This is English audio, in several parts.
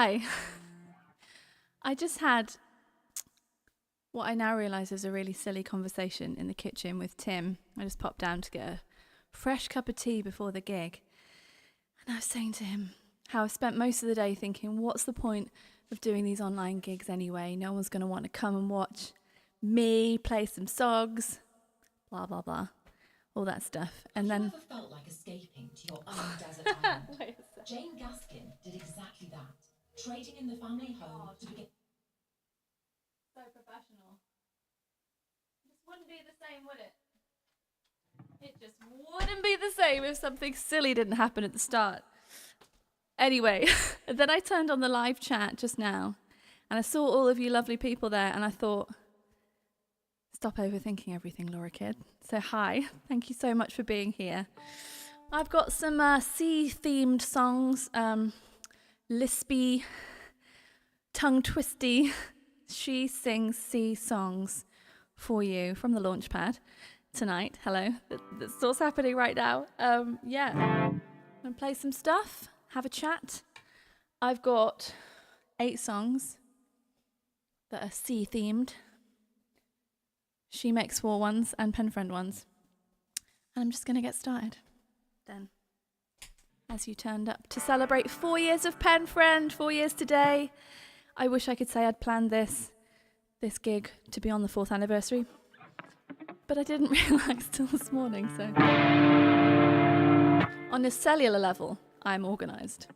Hi. I just had what I now realise is a really silly conversation in the kitchen with Tim. I just popped down to get a fresh cup of tea before the gig. And I was saying to him how I spent most of the day thinking, what's the point of doing these online gigs anyway? No one's going to want to come and watch me play some songs, blah, blah, blah, all that stuff. And Have then... you ever felt like escaping to your own desert island? Jane Gaskin did exactly that, trading in the family home to begin... So professional. It just wouldn't be the same, would it? It just wouldn't be the same if something silly didn't happen at the start. Anyway, then I turned on the live chat just now and I saw all of you lovely people there and I thought, stop overthinking everything, Laura Kidd. So hi, thank you so much for being here. I've got some sea-themed songs, lispy, tongue-twisty, she sings sea songs for you from the Launchpad tonight. Hello, that's what's happening right now. Yeah, I'm gonna play some stuff, have a chat. I've got 8 songs that are sea-themed. She Makes 4 ones and Penfriend ones. And I'm just gonna get started then. As you turned up to celebrate 4 years of Penfriend, 4 years today. I wish I could say I'd planned this gig to be on the 4th anniversary, but I didn't realise till this morning, so. On a cellular level, I'm organised.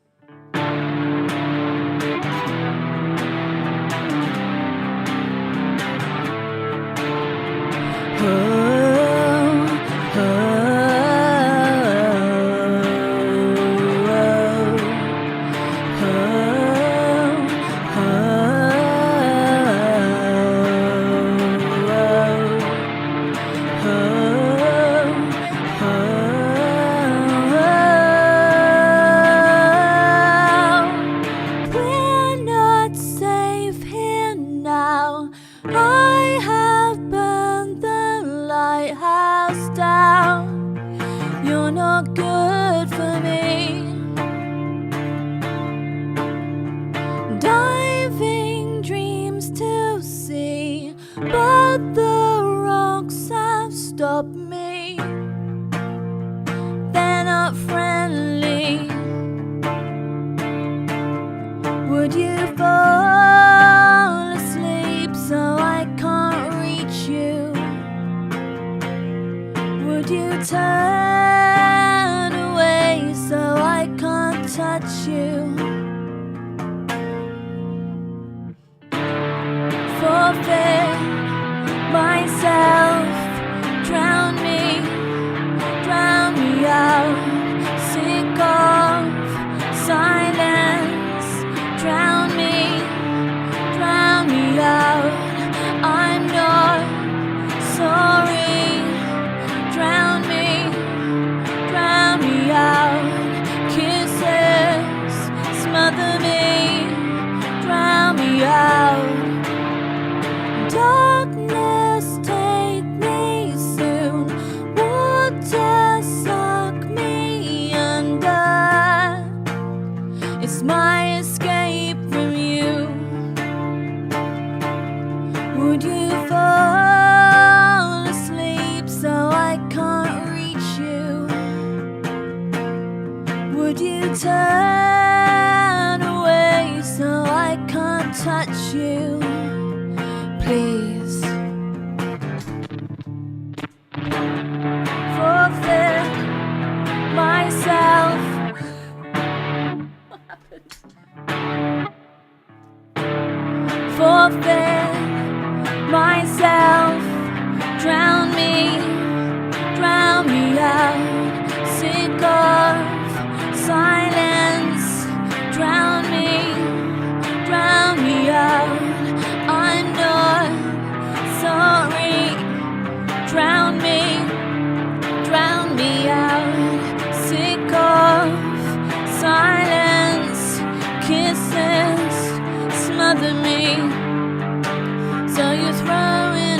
So you're throwing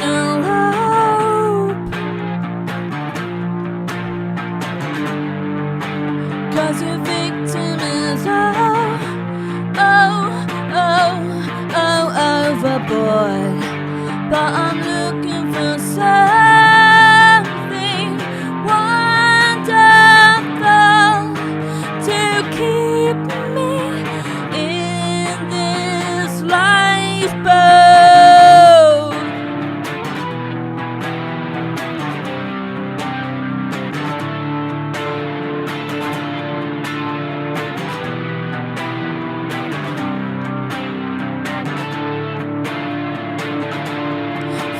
bored, but I'm looking for something wonderful to keep me in this lifeboat.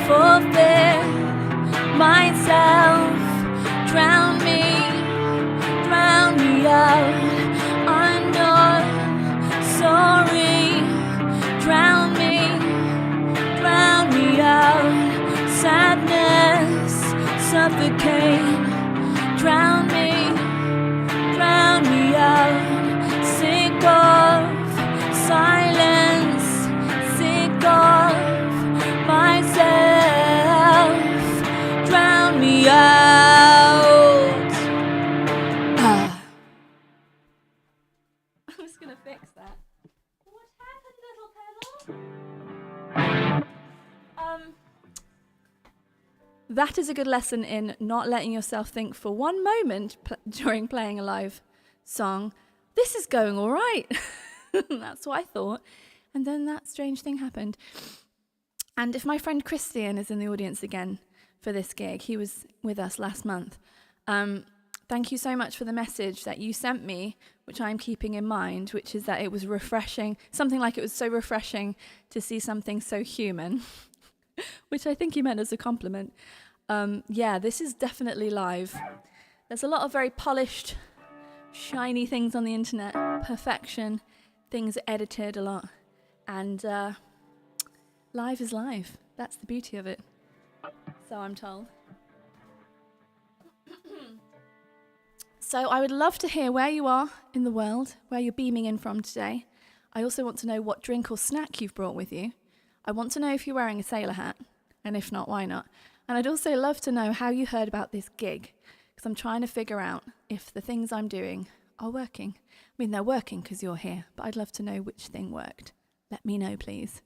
Forfeit myself, drown me out. I'm not sorry, drown me out. Sadness, suffocate, drown me out. Sick of silence, sick of myself, drown me out. I'm just gonna fix that. What happened, little pedal? That is a good lesson in not letting yourself think for one moment during playing a live song, this is going all right. That's what I thought. And then that strange thing happened. And if my friend Christian is in the audience again for this gig, he was with us last month. Thank you so much for the message that you sent me, which I'm keeping in mind, which is that it was refreshing, something like it was so refreshing to see something so human, which I think you meant as a compliment. Yeah, this is definitely live. There's a lot of very polished, shiny things on the internet, perfection, things edited a lot, and live is live. That's the beauty of it. So I'm told. So I would love to hear where you are in the world, where you're beaming in from today. I also want to know what drink or snack you've brought with you. I want to know if you're wearing a sailor hat, and if not, why not? And I'd also love to know how you heard about this gig, because I'm trying to figure out if the things I'm doing are working. I mean, they're working because you're here, but I'd love to know which thing worked. Let me know, please.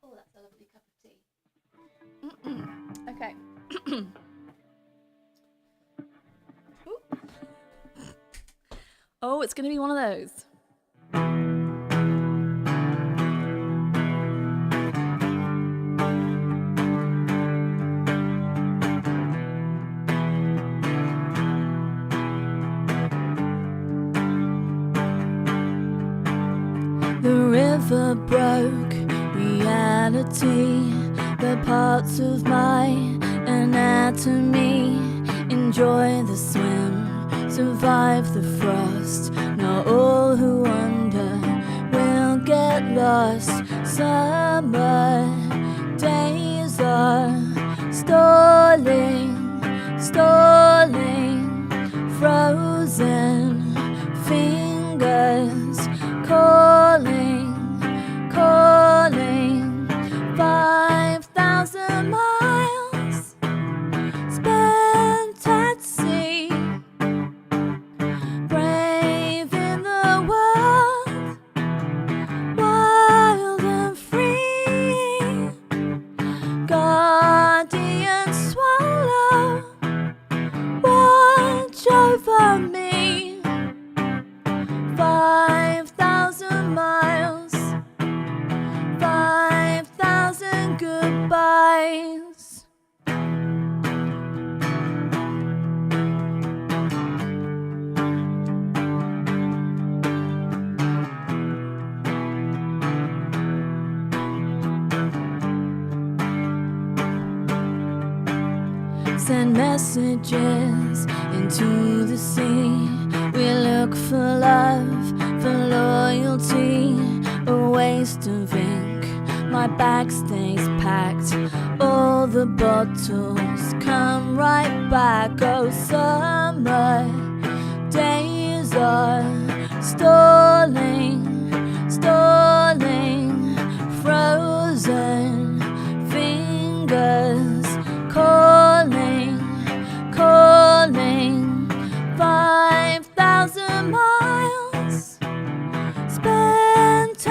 Oh, that's a lovely cup of tea. Okay. Oh, it's going to be one of those. The river broke reality, the parts of my anatomy. Enjoy the swim, survive the frost. Not all who wander will get lost. Summer days are stalling, frozen fingers calling, 5,000 miles spent at sea, brave in the world, wild and free, guardian swallow, watch over me. 5,000 miles, 5,000 goodbyes. Send messages into the sea. We look for love, for loyalty, a waste of ink. My bag stays packed, all the bottles come right back. Oh, summer days are stalling, frozen fingers calling, 5,000 miles spent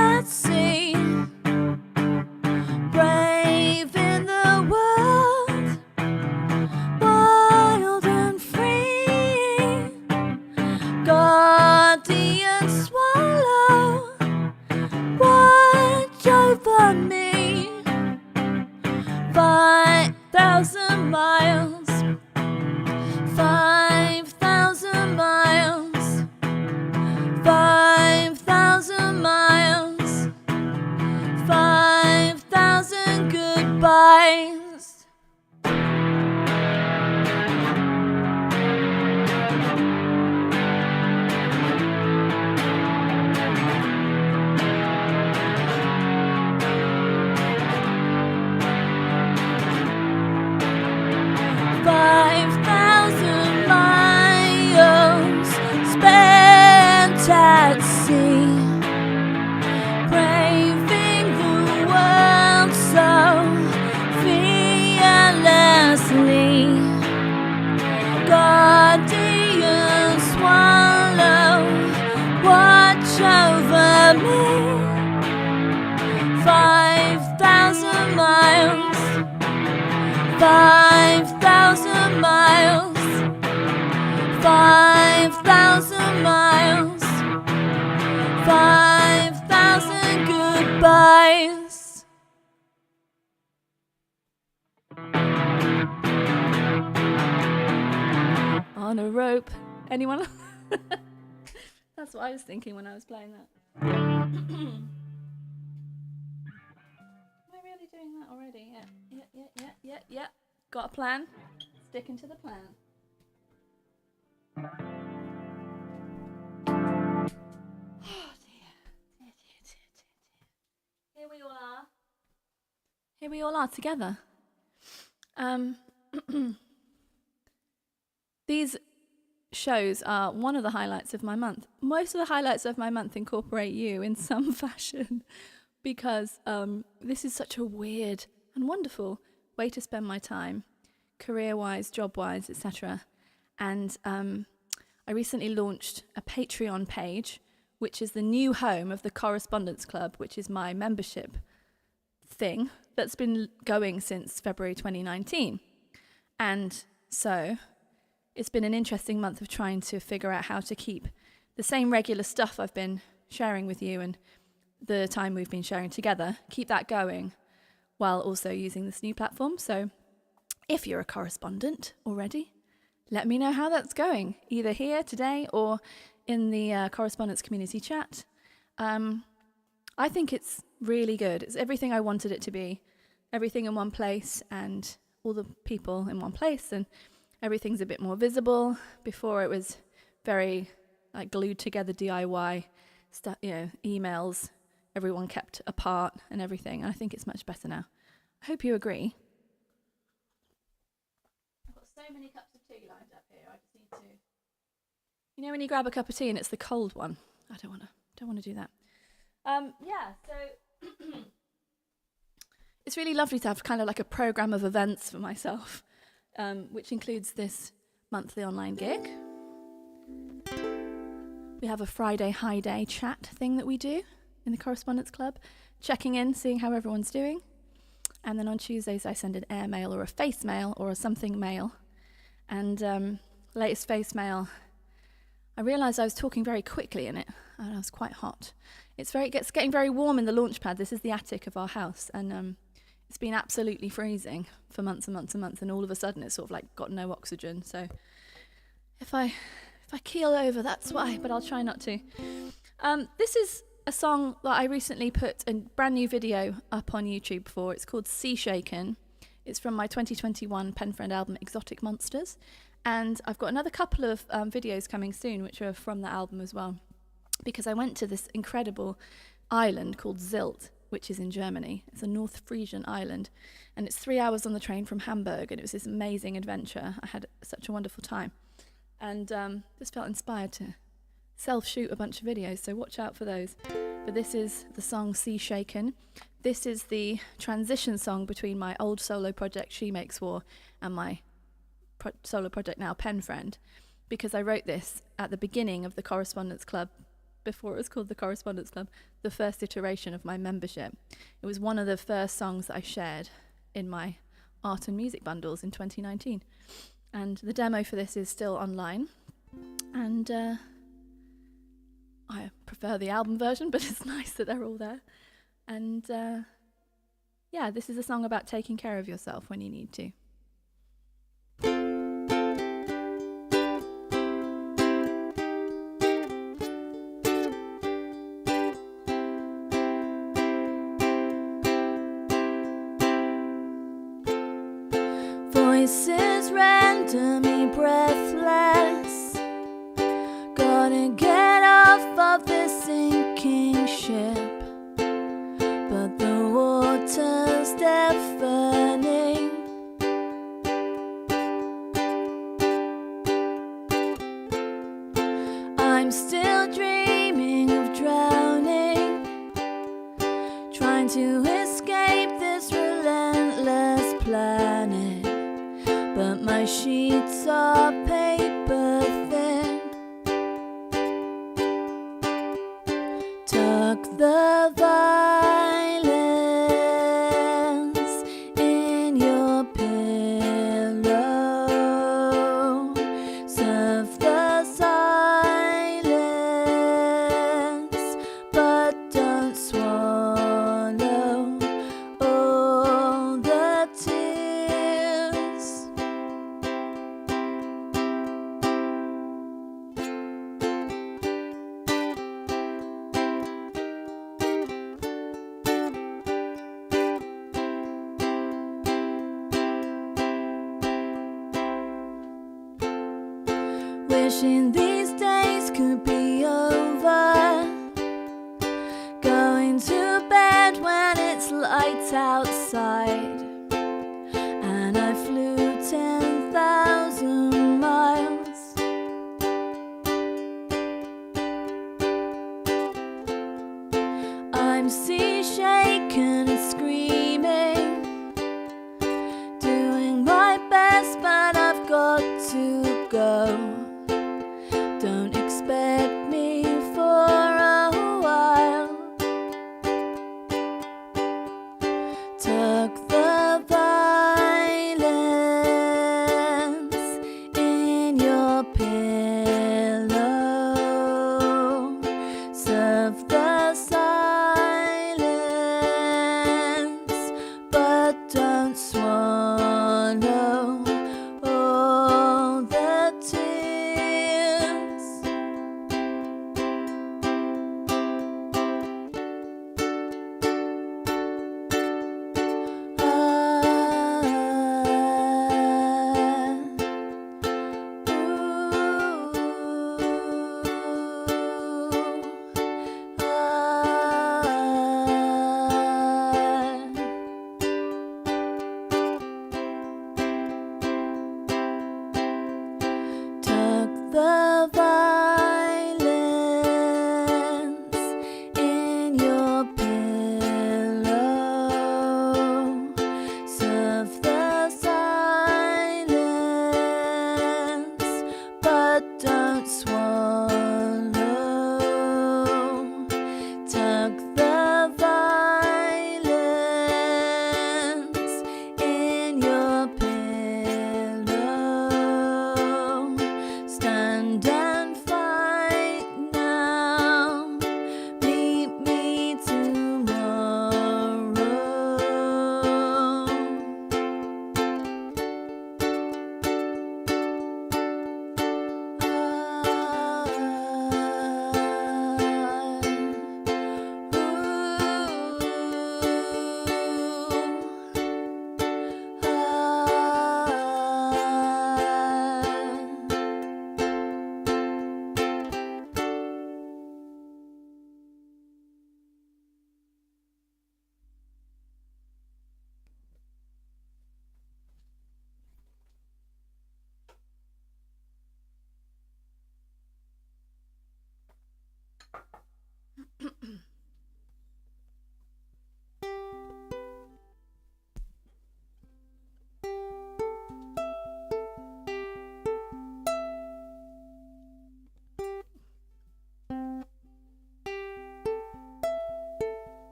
me. 5,000 miles, 5,000 miles, 5,000 miles, 5,000 goodbyes. On a rope. Anyone? That's what I was thinking when I was playing that. Am I really doing that already? Yeah. Got a plan? Sticking to the plan. Oh dear. Here we all are. Here we all are together. These shows are one of the highlights of my month. Most of the highlights of my month incorporate you in some fashion because this is such a weird and wonderful way to spend my time, career-wise, job-wise, etc. And I recently launched a Patreon page, which is the new home of the Correspondence Club, which is my membership thing that's been going since February 2019. And so it's been an interesting month of trying to figure out how to keep the same regular stuff I've been sharing with you and the time we've been sharing together, keep that going while also using this new platform. So if you're a correspondent already, let me know how that's going, either here today or in the correspondence community chat. I think it's really good. It's everything I wanted it to be. Everything in one place and all the people in one place, and everything's a bit more visible. Before it was very like glued together DIY stuff, emails, everyone kept apart and everything. And I think it's much better now. I hope you agree. I've got so many cups of tea lined up here. I just need to. When you grab a cup of tea and it's the cold one. I don't want to do that. So it's really lovely to have kind of like a program of events for myself, which includes this monthly online gig. We have a Friday high day chat thing that we do in the Correspondence Club, checking in, seeing how everyone's doing. And then on Tuesdays I send an air mail or a face mail or a something mail. And latest face mail, I realised I was talking very quickly in it, and I was quite hot. It's getting very warm in the launch pad. This is the attic of our house, and it's been absolutely freezing for months and months and months, and all of a sudden it's sort of like got no oxygen. So if I keel over, that's why, but I'll try not to. This is a song that I recently put a brand new video up on YouTube for. It's called Sea Shaken. It's from my 2021 Penfriend album Exotic Monsters. And I've got another couple of videos coming soon, which are from that album as well. Because I went to this incredible island called Zilt, which is in Germany. It's a North Frisian island. And it's 3 hours on the train from Hamburg. And it was this amazing adventure. I had such a wonderful time. And just felt inspired to self-shoot a bunch of videos. So watch out for those. But this is the song Sea Shaken. This is the transition song between my old solo project She Makes War and my solo project now, Penfriend, because I wrote this at the beginning of the Correspondence Club, before it was called the Correspondence Club, the first iteration of my membership. It was one of the first songs that I shared in my art and music bundles in 2019. And the demo for this is still online. And I prefer the album version, but it's nice that they're all there. And this is a song about taking care of yourself when you need to. Voices render me breathless. Gotta get off of this sinking ship, but the water's deafening. I'm still dreaming of drowning, trying to escape this relentless planet. But my sheets are paper thin. Tuck violence in your pillow. Serve the silence, but don't swallow all the tears. Wishing these days could be over, going to bed when it's light outside, and I flew 10,000 miles. I'm sea shaken and screaming, doing my best, but I've got to go. Don't expect me for a while. Tuck the violence in your pillow. Serve the silence, but don't swallow all the tears. Tuck the violence in your pillow. Serve the silence, but don't swallow. Tuck the violence in your pillow. Stand and fight now. Meet me tomorrow.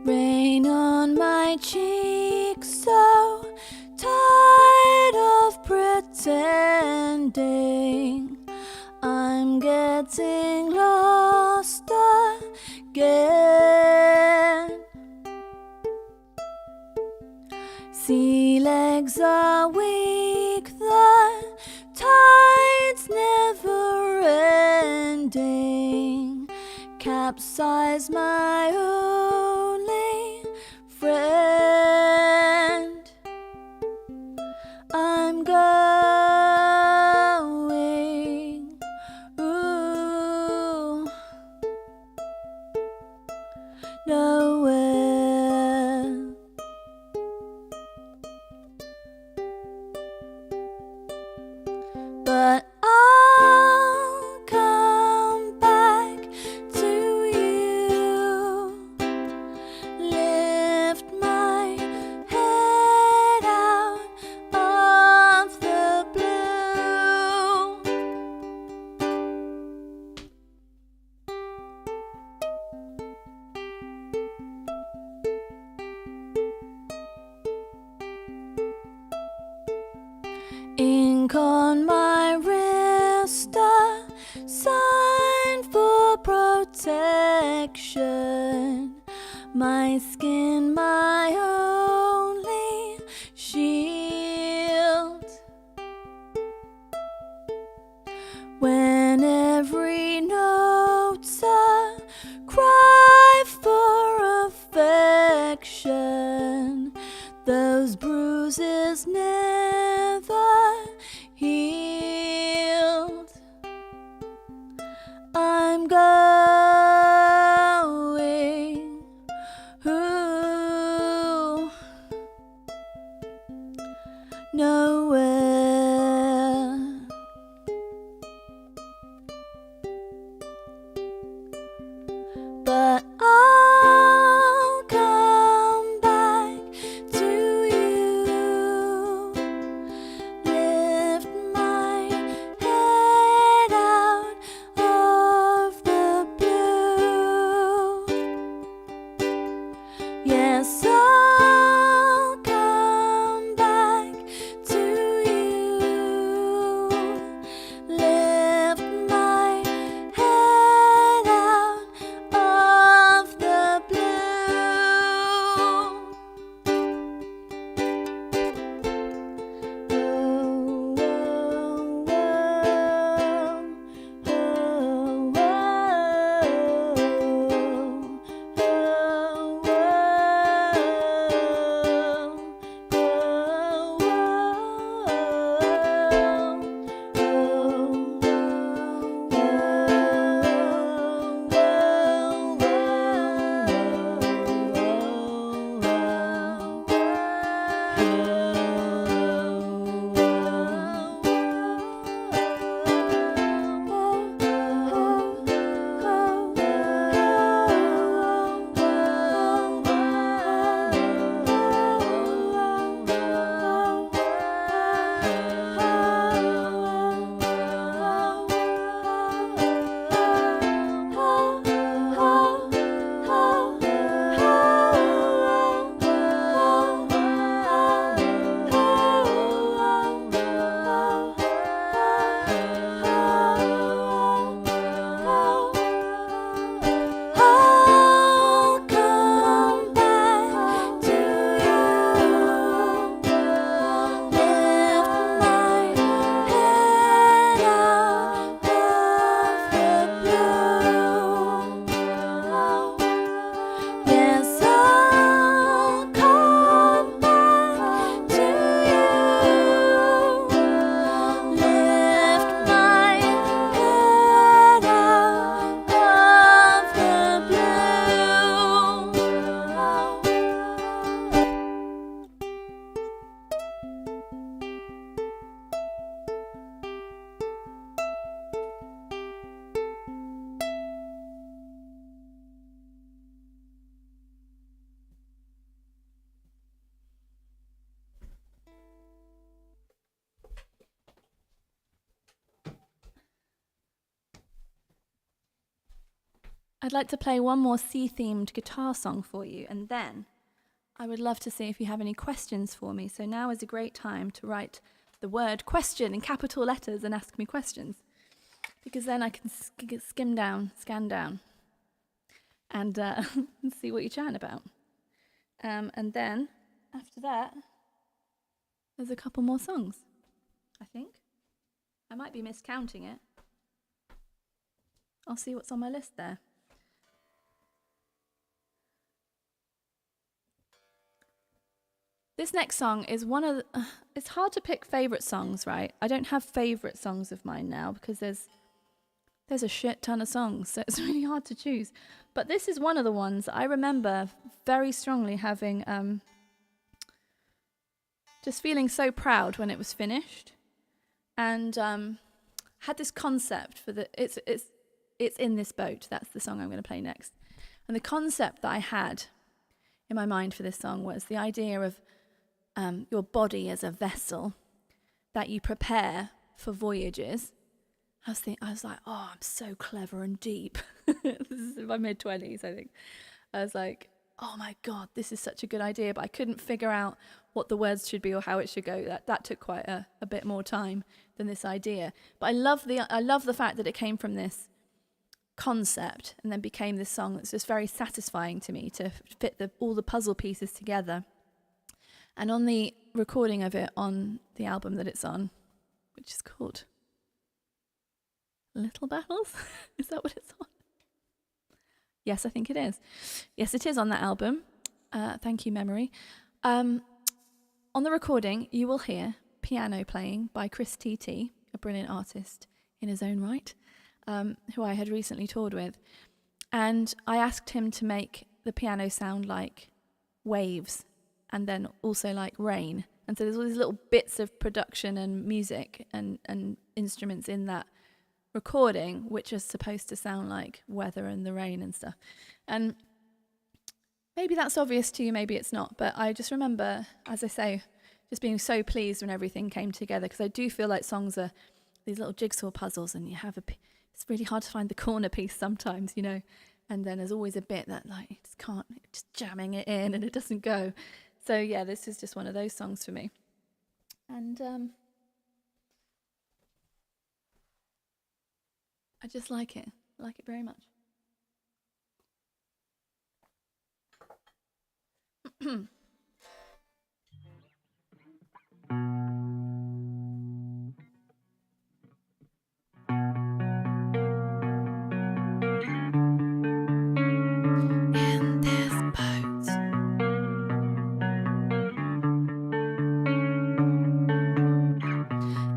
Rain on my cheek, so tired of pretending I'm getting lost again. Sea legs are weak, the tide's never ending. Capsize my only friend. I'm going, ooh, nowhere. But I'll come back to you Ink on my wrist, a sign for protection. My skin, my only shield. When every note's a cry for affection, those bruises never healed. I'm going nowhere. But I'll come back to you, lift my head out of the blue. Yes, I'll come back to you, lift my head out of the blue. I'll come back to you, lift my head out of the blue. Yes, I'll come back to you, lift my head out of the blue. I'd like to play one more sea-themed guitar song for you, and then I would love to see if you have any questions for me. So now is a great time to write the word question in capital letters and ask me questions, because then I can scan down, and see what you're chatting about. And then after that, there's a couple more songs, I think. I might be miscounting it. I'll see what's on my list there. This next song is one of the, it's hard to pick favourite songs, right? I don't have favourite songs of mine now because there's a shit ton of songs, so it's really hard to choose. But this is one of the ones I remember very strongly having, just feeling so proud when it was finished, and had this concept for the, it's In This Boat. That's the song I'm going to play next. And the concept that I had in my mind for this song was the idea of your body as a vessel that you prepare for voyages. I was like, oh, I'm so clever and deep. This is in my mid-20s, I think. I was like, oh my God, this is such a good idea, but I couldn't figure out what the words should be or how it should go. That took quite a bit more time than this idea. But I love the fact that it came from this concept and then became this song that's just very satisfying to me to fit all the puzzle pieces together. And on the recording of it on the album that it's on, which is called Little Battles, is that what it's on? Yes, I think it is. Yes, it is on that album. Thank you, memory. On the recording, you will hear piano playing by Chris TT, a brilliant artist in his own right, who I had recently toured with. And I asked him to make the piano sound like waves and then also like rain. And so there's all these little bits of production and music and instruments in that recording, which is supposed to sound like weather and the rain and stuff. And maybe that's obvious to you, maybe it's not. But I just remember, as I say, just being so pleased when everything came together, because I do feel like songs are these little jigsaw puzzles, and it's really hard to find the corner piece sometimes, you know. And then there's always a bit that like just jamming it in and it doesn't go. So yeah, this is just one of those songs for me. And I just like it. I like it very much. In this boat,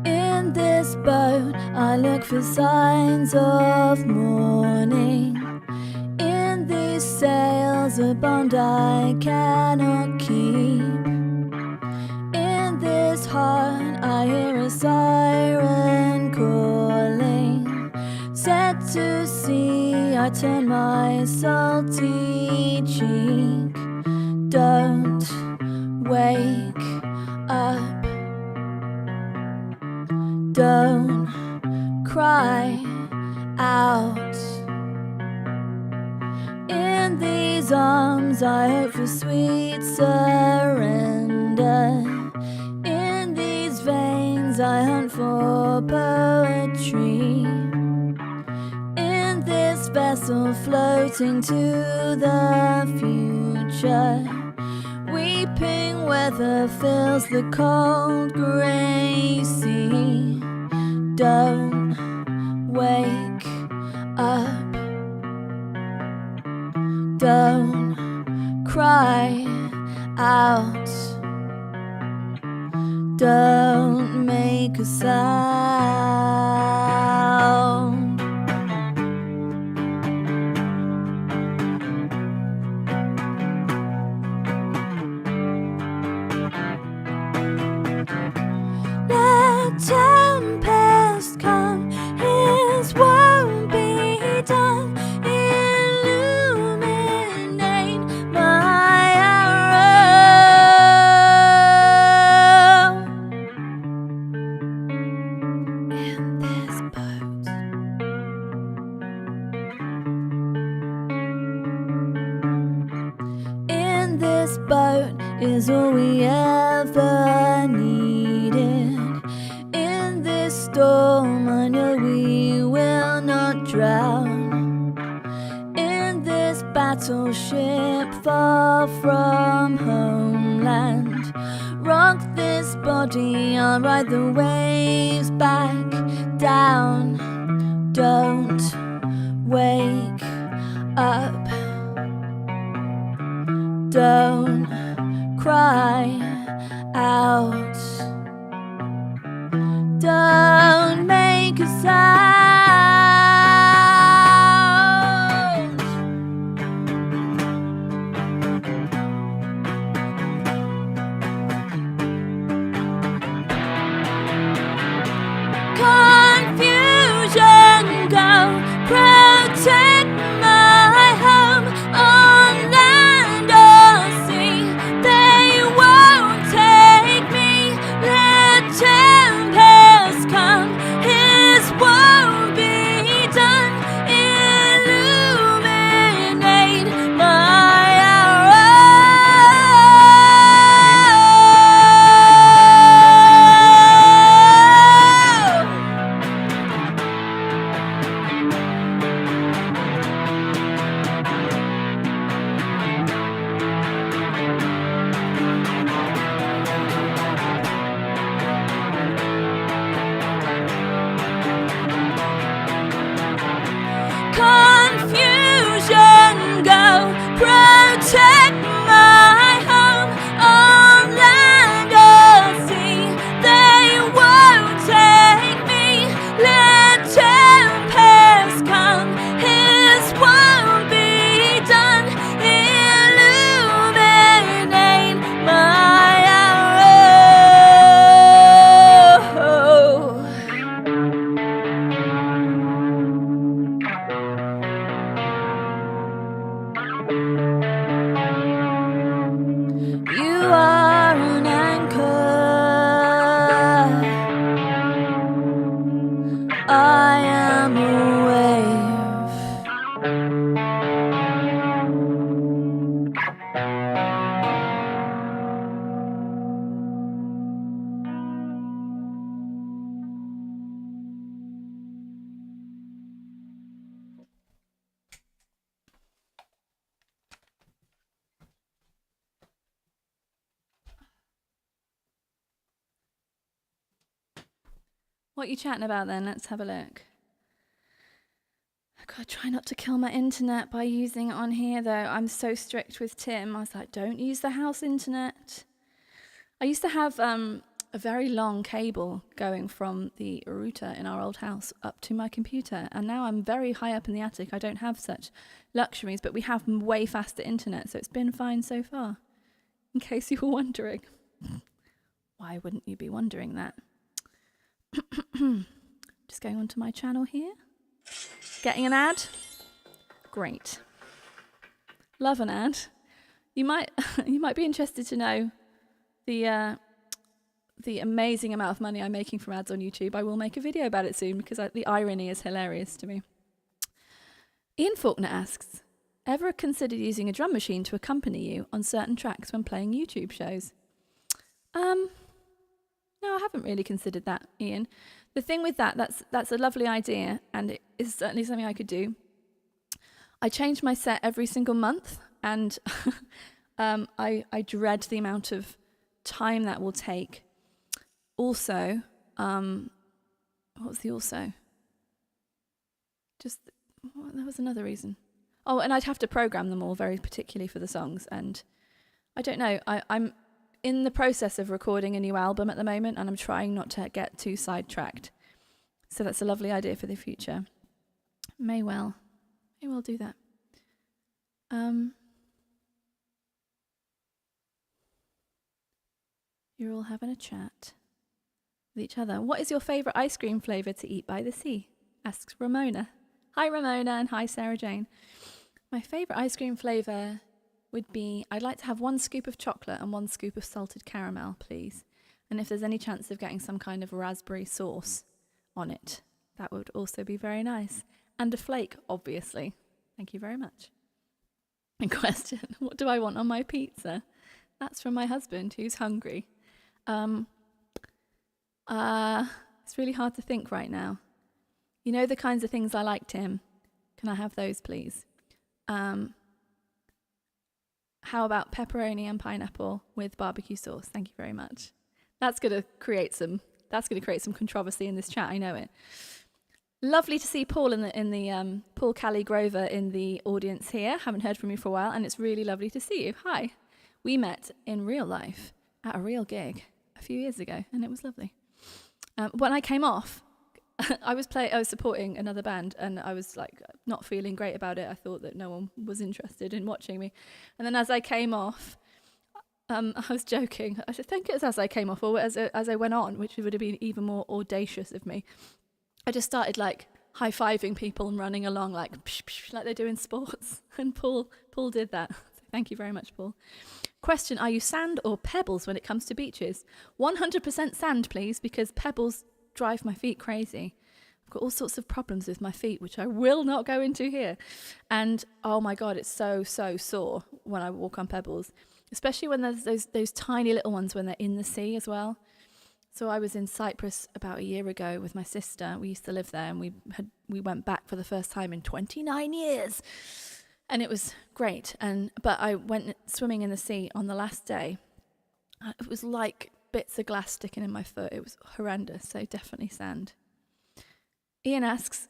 in this boat, I look for signs of morning. In these sails, a bond I cannot keep. In this heart, I hear a siren calling. Set to sea, I turn my salty cheek. Don't wake up. Don't cry out. In these arms, I hope for sweet surrender. In these veins, I hunt for poetry. In this vessel floating to the future, weeping weather fills the cold grey sea. Don't wake up. Don't cry out. Don't make a sound. Let tempest come, His won't be done. Illuminate my arrow. In this boat, in this boat is all we ever needed. In this storm, I know we will not drown. In this battleship far from homeland, rock this body, I'll ride the waves back down. Don't wake up. Don't cry out. Don't make a sound. Confusion, go protect my home on land or sea. They won't take me. What are you chatting about then? Let's have a look. I've got to try not to kill my internet by using it on here, though. I'm so strict with Tim. I was like, don't use the house internet. I used to have a very long cable going from the router in our old house up to my computer, and now I'm very high up in the attic. I don't have such luxuries, but we have way faster internet, so it's been fine so far, in case you were wondering. Why wouldn't you be wondering that? Just going onto my channel here. Getting an ad? Great. Love an ad. You might be interested to know the amazing amount of money I'm making from ads on YouTube. I will make a video about it soon because the irony is hilarious to me. Ian Faulkner asks, ever considered using a drum machine to accompany you on certain tracks when playing YouTube shows? No, I haven't really considered that, Ian. The thing with that's a lovely idea, and it is certainly something I could do. I change my set every single month, and I dread the amount of time that will take. Also, what was the also? There was another reason. Oh, and I'd have to program them all very particularly for the songs, and I don't know. I'm in the process of recording a new album at the moment, and I'm trying not to get too sidetracked. So that's a lovely idea for the future. May well do that. You're all having a chat with each other. What is your favourite ice cream flavour to eat by the sea? Asks Ramona. Hi Ramona, and hi Sarah Jane. My favourite ice cream flavour would be, I'd like to have 1 scoop of chocolate and 1 scoop of salted caramel, please. And if there's any chance of getting some kind of raspberry sauce on it, that would also be very nice. And a flake, obviously. Thank you very much. And question, what do I want on my pizza? That's from my husband, who's hungry. It's really hard to think right now. You know the kinds of things I like, Tim. Can I have those, please? How about pepperoni and pineapple with barbecue sauce? Thank you very much. That's going to create some controversy in this chat. I know it. Lovely to see Paul in the Paul Callie Grover in the audience here. Haven't heard from you for a while, and it's really lovely to see you. Hi. We met in real life at a real gig a few years ago, and it was lovely. When I came off, I was supporting another band, and I was like not feeling great about it. I thought that no one was interested in watching me, and then as I came off, I was joking. I think it was as I came off, or as I went on, which would have been even more audacious of me. I just started like high-fiving people and running along like psh, psh, like they do in sports, and Paul did that. So thank you very much, Paul. Question: are you sand or pebbles when it comes to beaches? 100% sand, please, because pebbles drive my feet crazy. I've got all sorts of problems with my feet, which I will not go into here. And oh my God, it's so sore when I walk on pebbles, especially when there's those tiny little ones when they're in the sea as well. So I was in Cyprus about a year ago with my sister. We used to live there, and we went back for the first time in 29 years. And it was great. But I went swimming in the sea on the last day. It was like bits of glass sticking in my foot. It was horrendous, so definitely sand. Ian asks,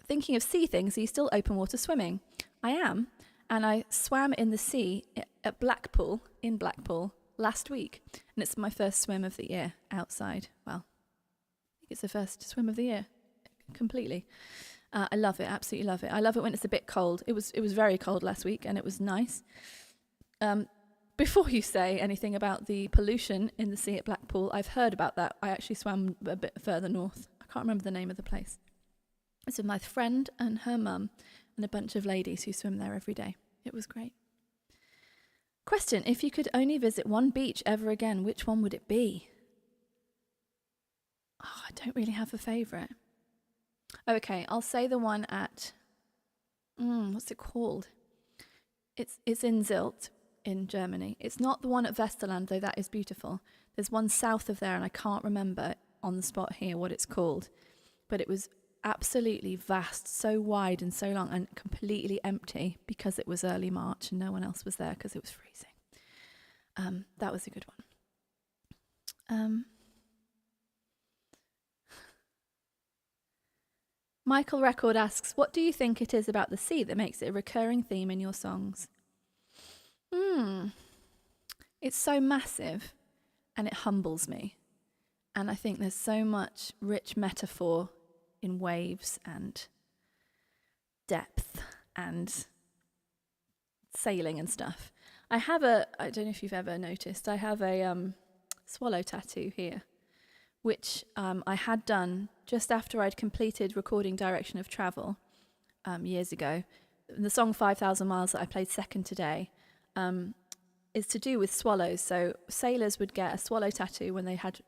thinking of sea things, are you still open water swimming? I am, and I swam in the sea at Blackpool, last week. And it's my first swim of the year outside. Well, I think it's the first swim of the year, completely. I love it, absolutely love it. I love it when it's a bit cold. It was very cold last week, and it was nice. Before you say anything about the pollution in the sea at Blackpool, I've heard about that. I actually swam a bit further north. I can't remember the name of the place. It's with my friend and her mum and a bunch of ladies who swim there every day. It was great. Question: if you could only visit one beach ever again, which one would it be? Oh, I don't really have a favourite. Okay, I'll say the one at... what's it called? It's in Zilt in Germany. It's not the one at Westerland, though that is beautiful. There's one south of there, and I can't remember on the spot here what it's called. But it was absolutely vast, so wide and so long, and completely empty because it was early March and no one else was there because it was freezing. That was a good one. Michael Record asks, what do you think it is about the sea that makes it a recurring theme in your songs? It's so massive and it humbles me. And I think there's so much rich metaphor in waves and depth and sailing and stuff. I don't know if you've ever noticed, I have a swallow tattoo here, which I had done just after I'd completed recording Direction of Travel years ago. The song 5,000 Miles that I played second today is to do with swallows. So sailors would get a swallow tattoo when they had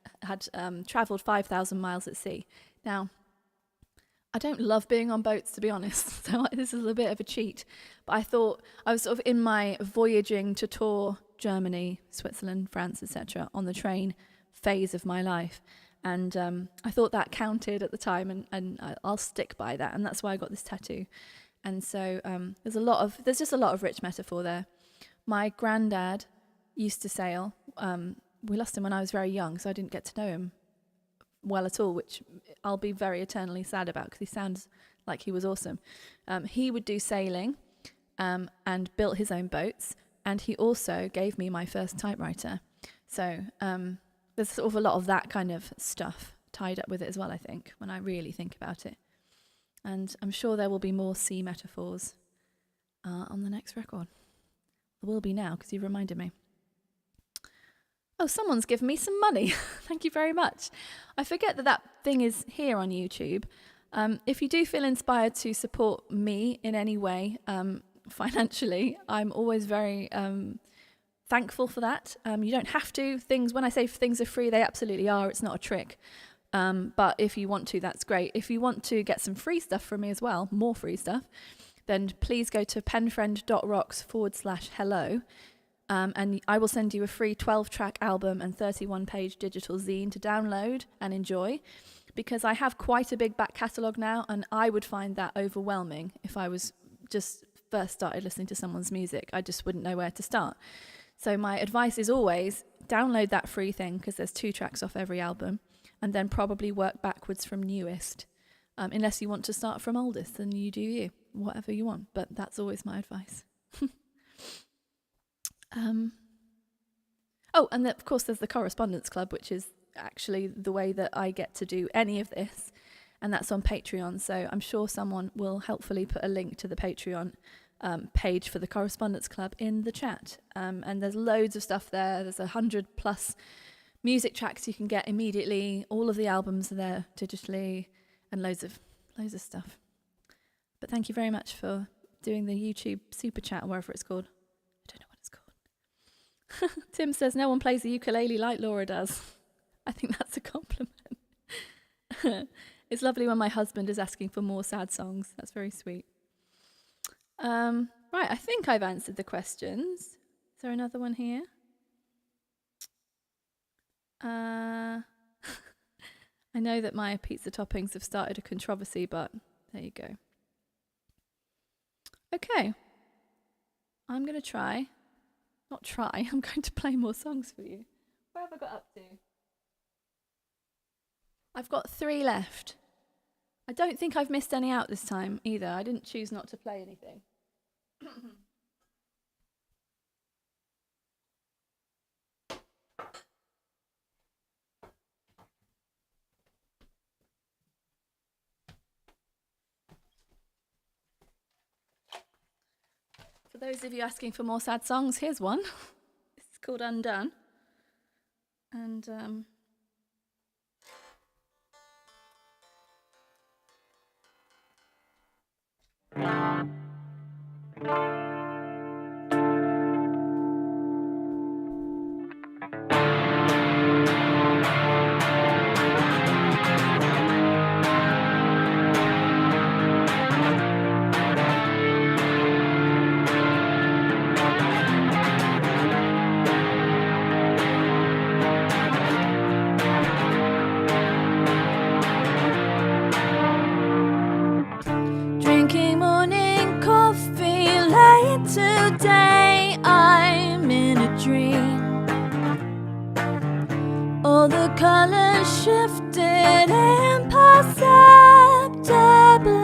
travelled 5,000 miles at sea. Now, I don't love being on boats, to be honest, so this is a bit of a cheat. But I thought I was sort of in my voyaging to tour Germany, Switzerland, France, etc. on the train phase of my life. And I thought that counted at the time, and I'll stick by that. And that's why I got this tattoo. And so there's just a lot of rich metaphor there. My granddad used to sail. We lost him when I was very young, so I didn't get to know him well at all, which I'll be very eternally sad about because he sounds like he was awesome. He would do sailing and built his own boats, and he also gave me my first typewriter. So there's sort of a lot of that kind of stuff tied up with it as well, I think, when I really think about it. And I'm sure there will be more sea metaphors on the next record. There will be now, because you reminded me. Oh, someone's given me some money. Thank you very much. I forget that thing is here on YouTube. If you do feel inspired to support me in any way financially, I'm always very thankful for that. You don't have to. When I say things are free, they absolutely are. It's not a trick. But if you want to, that's great. If you want to get some free stuff from me as well, more free stuff, then please go to penfriend.rocks/hello. And I will send you a free 12-track album and 31-page digital zine to download and enjoy, because I have quite a big back catalogue now, and I would find that overwhelming if I was just first started listening to someone's music. I just wouldn't know where to start. So my advice is always download that free thing, because there's 2 tracks off every album, and then probably work backwards from newest. Unless you want to start from oldest, then you do you, whatever you want. But that's always my advice. And of course there's the Correspondence Club, which is actually the way that I get to do any of this, and that's on Patreon. So I'm sure someone will helpfully put a link to the Patreon page for the Correspondence Club in the chat. And there's loads of stuff there. There's 100+ music tracks you can get immediately. All of the albums are there digitally, and loads of stuff. But thank you very much for doing the YouTube super chat, or whatever it's called. I don't know what it's called. Tim says no one plays the ukulele like Laura does. I think that's a compliment. It's lovely when my husband is asking for more sad songs. That's very sweet. Right, I think I've answered the questions. Is there another one here? I know that my pizza toppings have started a controversy, but there you go. Okay. I'm going to I'm going to play more songs for you. Where have I got up to? I've got 3 left. I don't think I've missed any out this time either. I didn't choose not to play anything. For those of you asking for more sad songs, here's one. This is called Undone. And drinking morning coffee late today, I'm in a dream. All the colors shifted imperceptibly.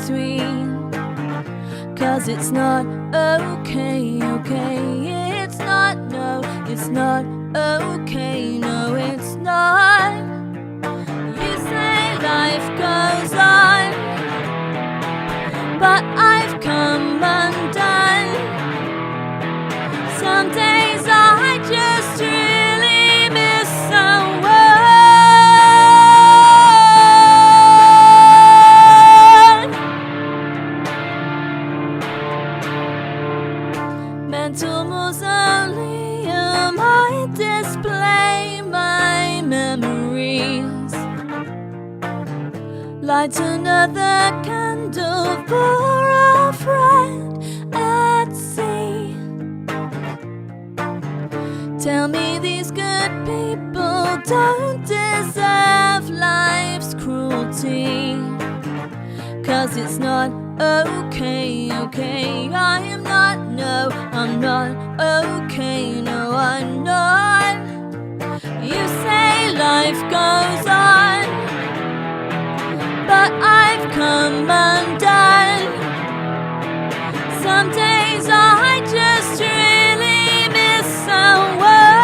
between. 'Cause it's not okay, okay. It's not, no, it's not okay, no, it's not. You say life goes on, but I've come undone. Some days I just really miss someone. Mental mausoleum, I display my memories. Light another candle for a friend at sea. Tell me these good people don't deserve life's cruelty. 'Cause it's not okay, okay. I am not, no, I'm not okay, no, I'm not. You say life goes on, but I've come undone. Some days I just really miss someone.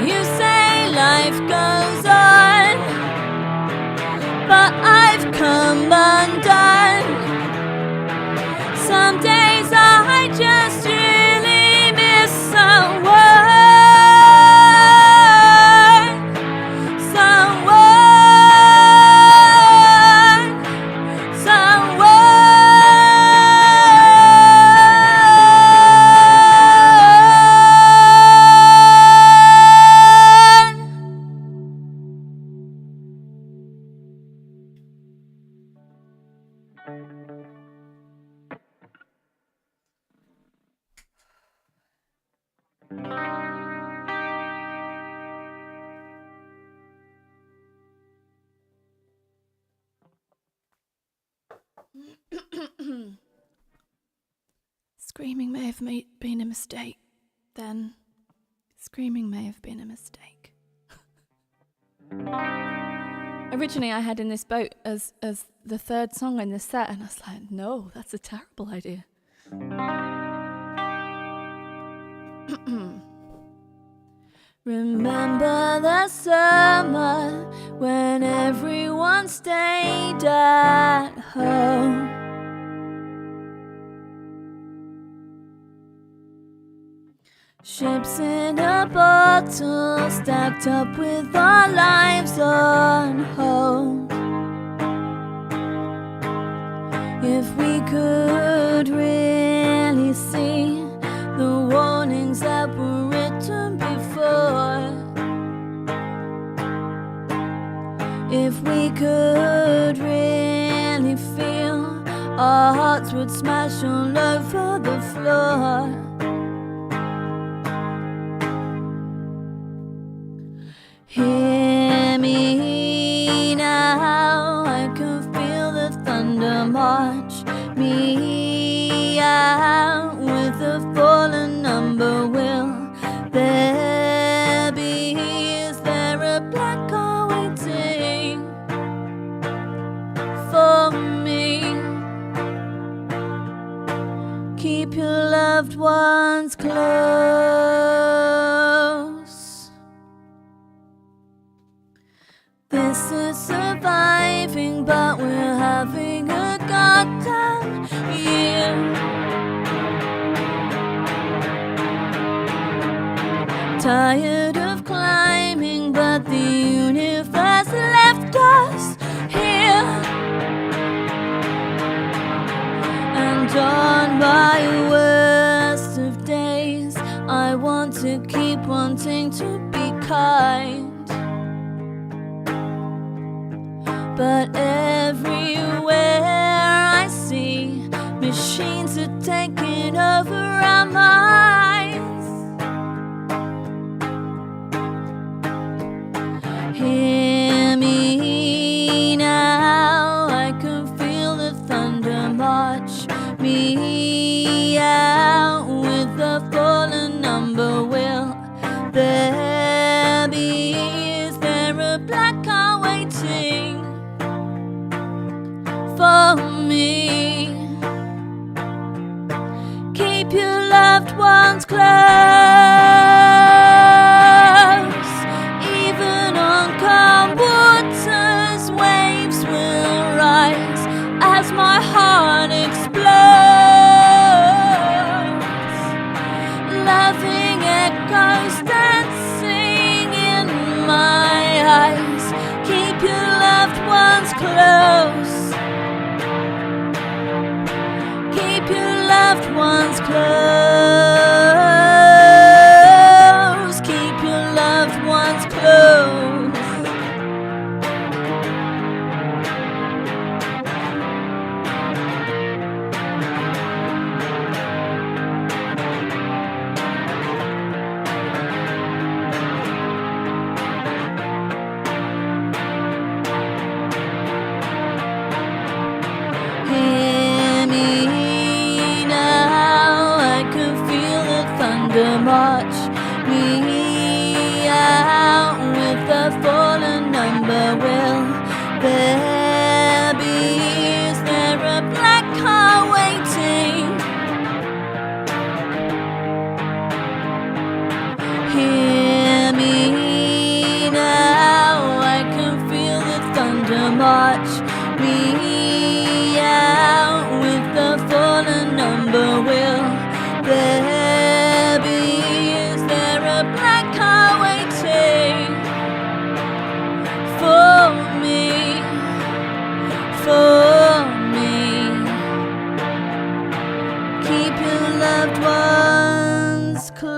You say life goes on, but I've come undone. Some days I just really miss someone. Screaming may have been a mistake. Then, screaming may have been a mistake. Originally, I had In This Boat as the third song in this set, and I was like, no, that's a terrible idea. Remember the summer when everyone stayed at home. Ships in a bottle stacked up with our lives on hold. If we could really see the warnings that were written before, if we could really feel, our hearts would smash all over the floor. Hear me now, I can feel the thunder march me out. With a fallen number, will there be? Is there a black car waiting for me? Keep your loved ones close. This is surviving, but we're having a goddamn year. Tired of climbing, but the universe left us here. And on my worst of days, I want to keep wanting to be kind. But everywhere I see, machines are taking over our minds. me out with a fallen number. Will there be? Is there a black car waiting for me? Keep your loved ones close, even on calm waters. Waves will rise as my heart explodes. Loving echoes dancing in my eyes. Keep your loved ones close. Keep your loved ones close. Keep your loved ones close. Hear me now, I can feel the thunder march me out with the fallen number. Will there be? Is there a black car waiting? Hear me now, I can feel the thunder march me out with the fallen number. Will there be? Is there a black car waiting for me? For me. Keep your loved ones close.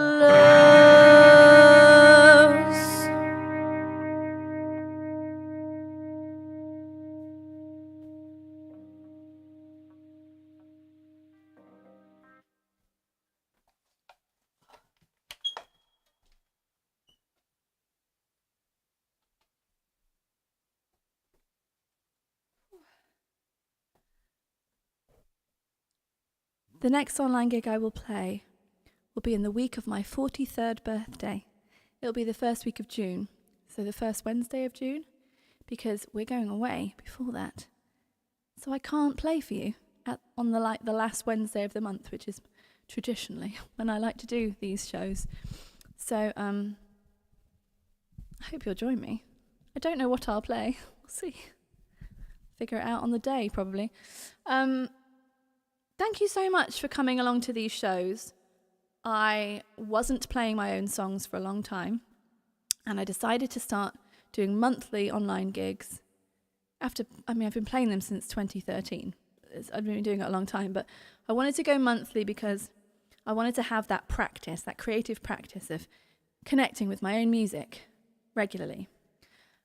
The next online gig I will play will be in the week of my 43rd birthday. It'll be the first week of June, so the first Wednesday of June, because we're going away before that. So I can't play for you on the last Wednesday of the month, which is traditionally when I like to do these shows. So I hope you'll join me. I don't know what I'll play. We'll see. Figure it out on the day, probably. Thank you so much for coming along to these shows. I wasn't playing my own songs for a long time, and I decided to start doing monthly online gigs. I've been playing them since 2013. I've been doing it a long time, but I wanted to go monthly because I wanted to have that practice, that creative practice of connecting with my own music regularly.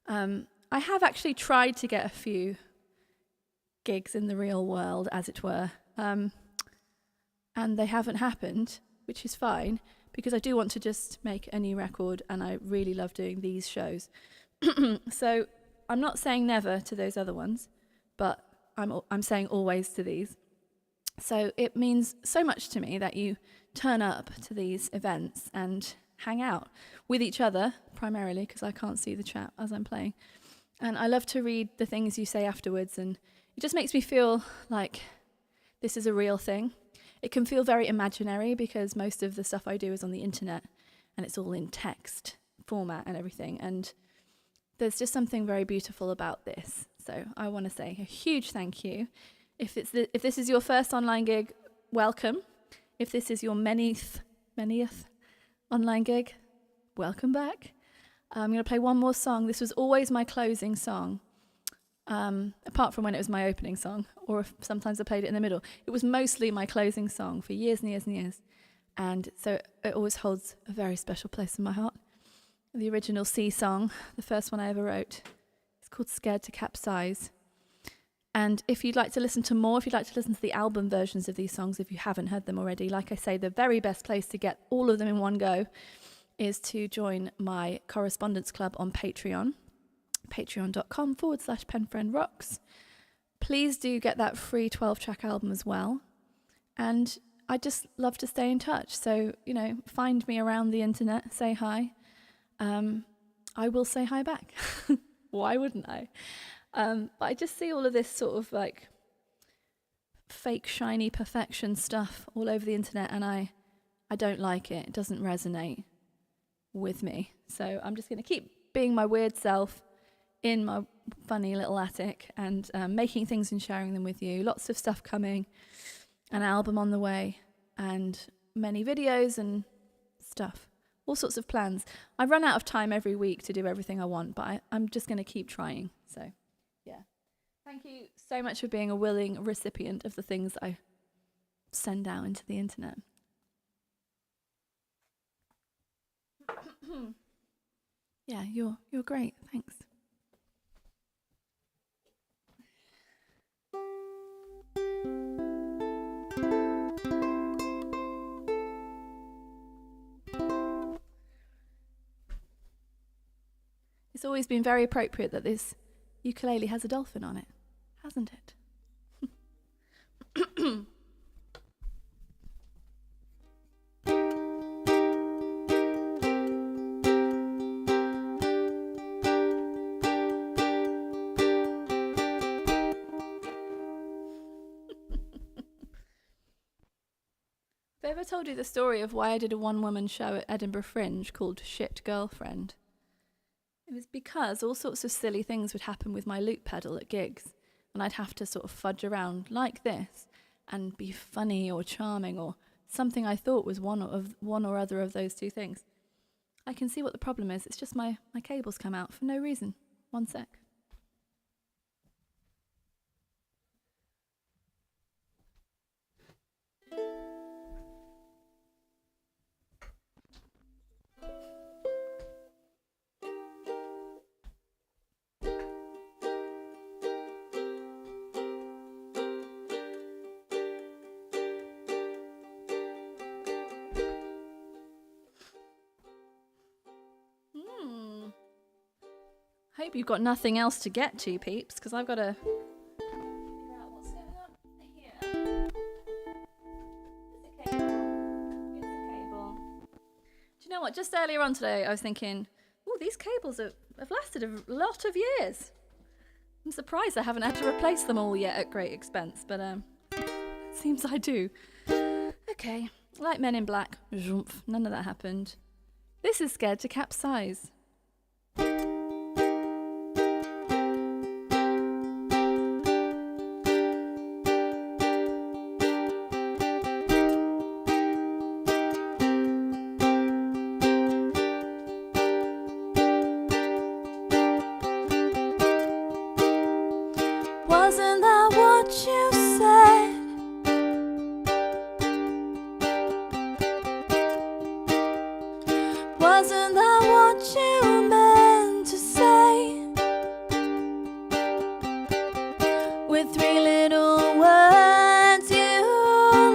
I have actually tried to get a few gigs in the real world, as it were, and they haven't happened, which is fine, because I do want to just make a new record, and I really love doing these shows. So I'm not saying never to those other ones, but I'm saying always to these. So it means so much to me that you turn up to these events and hang out with each other, primarily, because I can't see the chat as I'm playing. And I love to read the things you say afterwards, and it just makes me feel like this is a real thing. It can feel very imaginary because most of the stuff I do is on the internet and it's all in text format and everything. And there's just something very beautiful about this. So I want to say a huge thank you. If this is your first online gig, welcome. If this is your manyth online gig, welcome back. I'm going to play one more song. This was always my closing song. Apart from when it was my opening song, or if sometimes I played it in the middle. It was mostly my closing song for years and years and years. And so it always holds a very special place in my heart. The original C song, the first one I ever wrote, it's called Scared to Capsize. And if you'd like to listen to more, if you'd like to listen to the album versions of these songs, if you haven't heard them already, like I say, the very best place to get all of them in one go is to join my correspondence club on Patreon. patreon.com/penfriendrocks. Please do get that free 12-track album as well. And I just love to stay in touch. So, find me around the internet, say hi. I will say hi back. Why wouldn't I? But I just see all of this sort of like fake shiny perfection stuff all over the internet, and I don't like it. It doesn't resonate with me. So I'm just going to keep being my weird self in my funny little attic and making things and sharing them with you. Lots of stuff coming, an album on the way, and many videos and stuff. All sorts of plans. I run out of time every week to do everything I want, but I'm just going to keep trying. So, yeah. Thank you so much for being a willing recipient of the things I send out into the internet. Yeah, you're great. Thanks. It's always been very appropriate that this ukulele has a dolphin on it, hasn't it? Have I ever told you the story of why I did a one-woman show at Edinburgh Fringe called Shit Girlfriend? It was because all sorts of silly things would happen with my loop pedal at gigs, and I'd have to sort of fudge around like this and be funny or charming or something I thought was one or other of those two things. I can see what the problem is. It's just my cables come out for no reason. One sec. Hope you've got nothing else to get to, peeps, because I've got to figure out what's going on here. It's a cable. Do you know what? Just earlier on today, I was thinking, oh, these cables have lasted a lot of years. I'm surprised I haven't had to replace them all yet at great expense, but seems I do. Okay, like Men in Black, none of that happened. This is Scared to Capsize. Wasn't that what you said? Wasn't that what you meant to say? With three little words you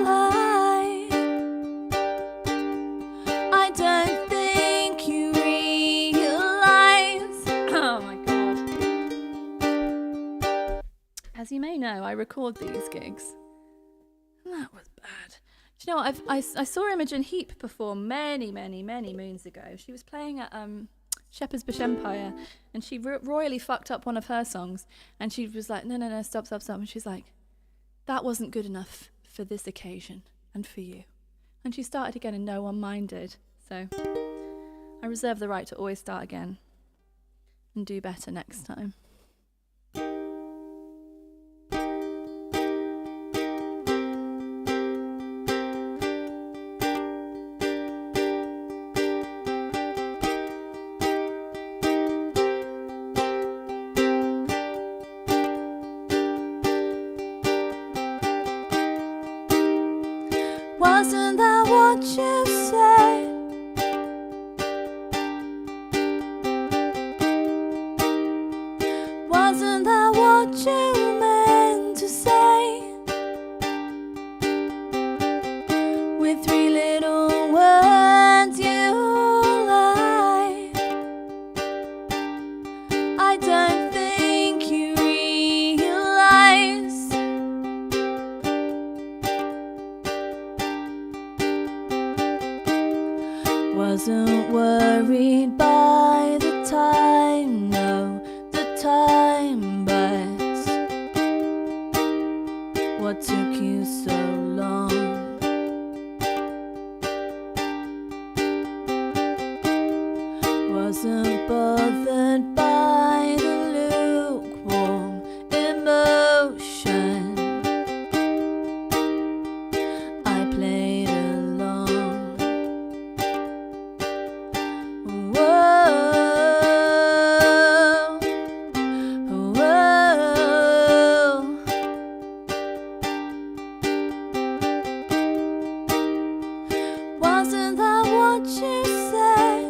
lied. I don't think you realize. Oh my God. As you may know, I record these gigs. That was bad. Do you know what? I saw Imogen Heap perform many moons ago. She was playing at Shepherd's Bush Empire, and she royally fucked up one of her songs. And she was like, no, stop. And she's like, that wasn't good enough for this occasion and for you. And she started again, and no one minded. So I reserve the right to always start again and do better next time. Wasn't that what you said? Wasn't that what you meant to say? With three little words you lied. I don't think you realize. Wasn't worried by the time, no, the time, but what took you so long? Wasn't bothered by the lukewarm emotion. I played along. Whoa, whoa. Wasn't that what you said?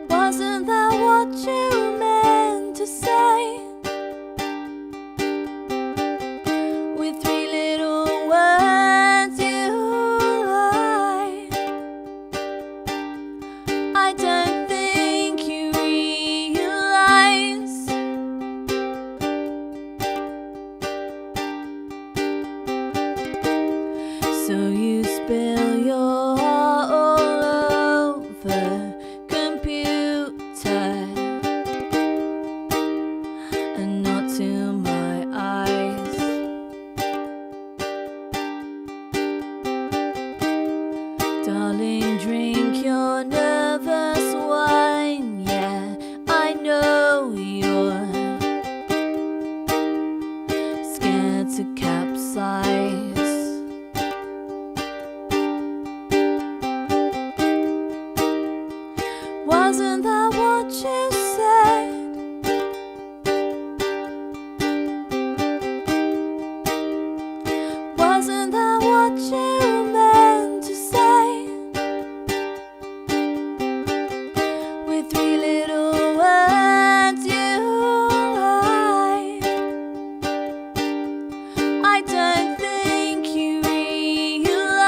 Wasn't that what you meant to say? With three little words you lied. I don't think you realize. So you spill your heart all over computer and not to my eyes. Darling, drink your nervous wine. Yeah, I know you're scared to capsize. Wasn't that what you said? Wasn't that what you meant to say? With three little words you lied. I don't think you realize.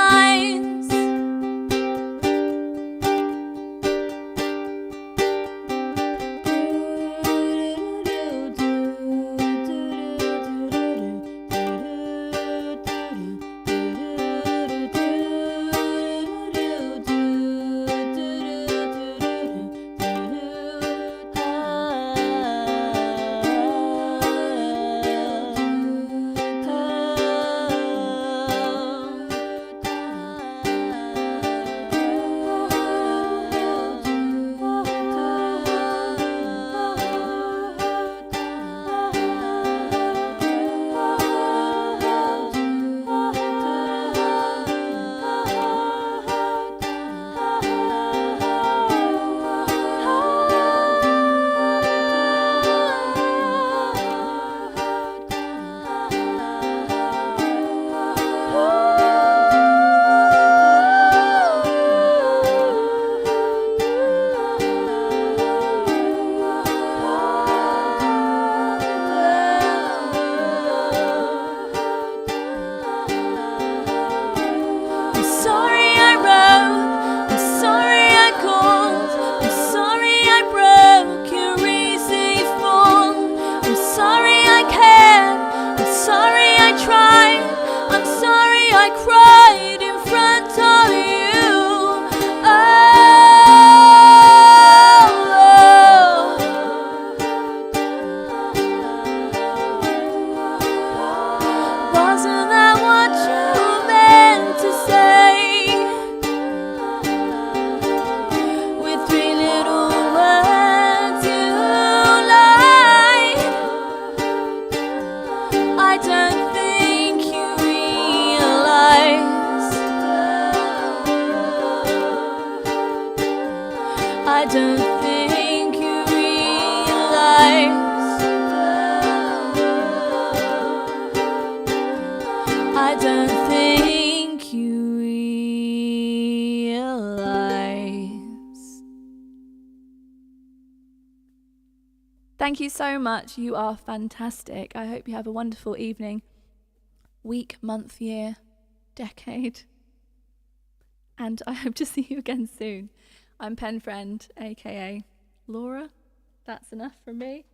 I don't think you realize. I don't think you realize. Thank you so much. You are fantastic. I hope you have a wonderful evening, week, month, year, decade. And I hope to see you again soon. I'm Penfriend, aka Laura. That's enough from me.